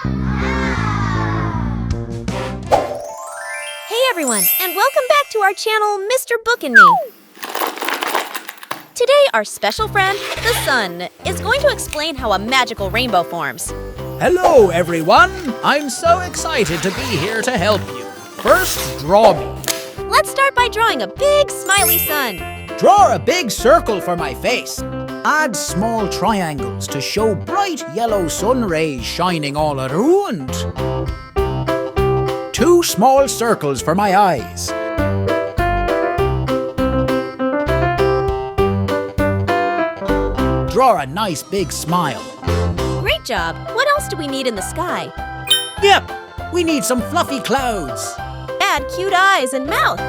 Hey everyone, and welcome back to our channel, Mr. Book and Me. Today, our special friend, the sun, is going to explain how a magical rainbow forms. Hello everyone! I'm so excited to be here to help you. First, draw me. Let's start by drawing a big smiley sun. Draw a big circle for my face. Add small triangles to show bright yellow sun rays shining all around. 2 small circles for my eyes. Draw a nice big smile. Great job. What else do we need in the sky? Yep, we need some fluffy clouds. Add cute eyes and mouth.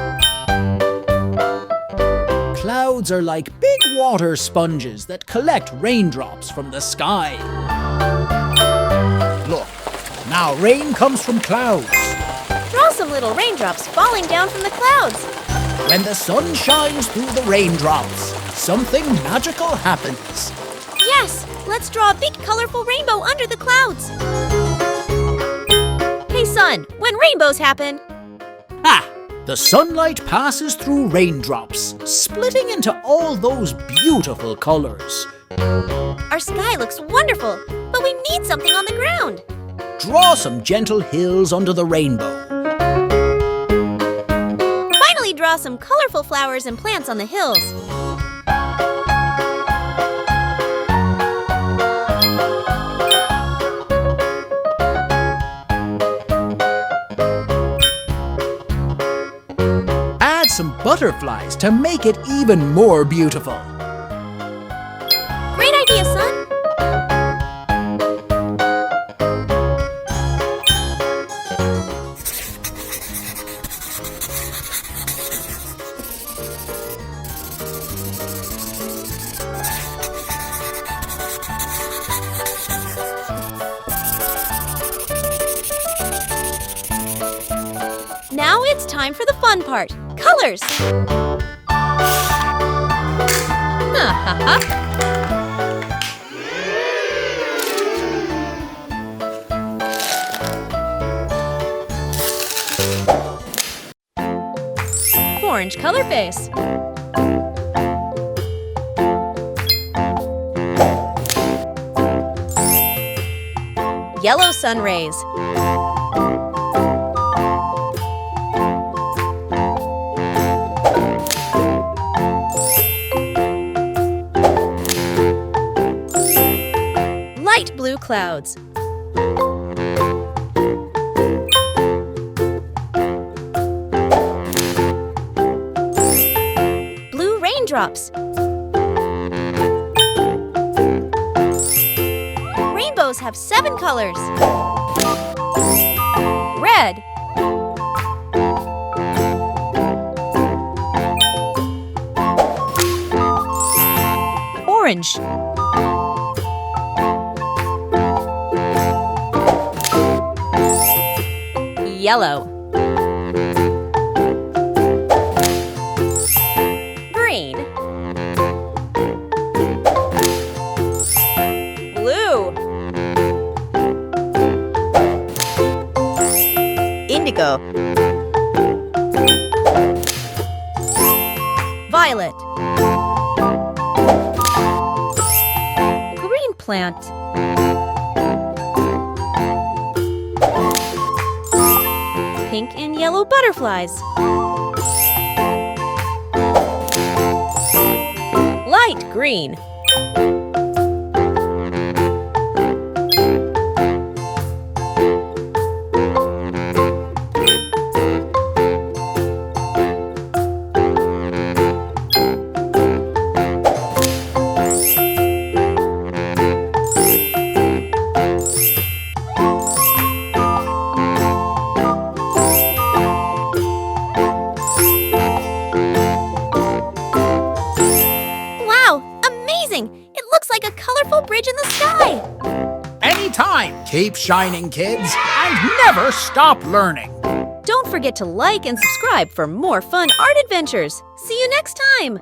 Clouds are like big water sponges that collect raindrops from the sky. Look, now rain comes from clouds. Draw some little raindrops falling down from the clouds. When the sun shines through the raindrops, something magical happens. Yes, let's draw a big colorful rainbow under the clouds. Hey sun, when rainbows happen, The sunlight passes through raindrops, splitting into all those beautiful colors. our sky looks wonderful, but we need something on the ground. Draw some gentle hills under the rainbow. Finally, draw some colorful flowers and plants on the hills. Add some butterflies to make it even more beautiful. Great idea, son. Now it's time for the fun part. Colors! Orange color face. Yellow sun rays. Light blue clouds. Blue raindrops. Rainbows have 7 colors. Red. Orange. Yellow. Green. Blue. Indigo. Violet. Green plant. Pink and yellow butterflies. Light green. It looks like a colorful bridge in the sky! Anytime! Keep shining, kids, and never stop learning! Don't forget to like and subscribe for more fun art adventures! See you next time!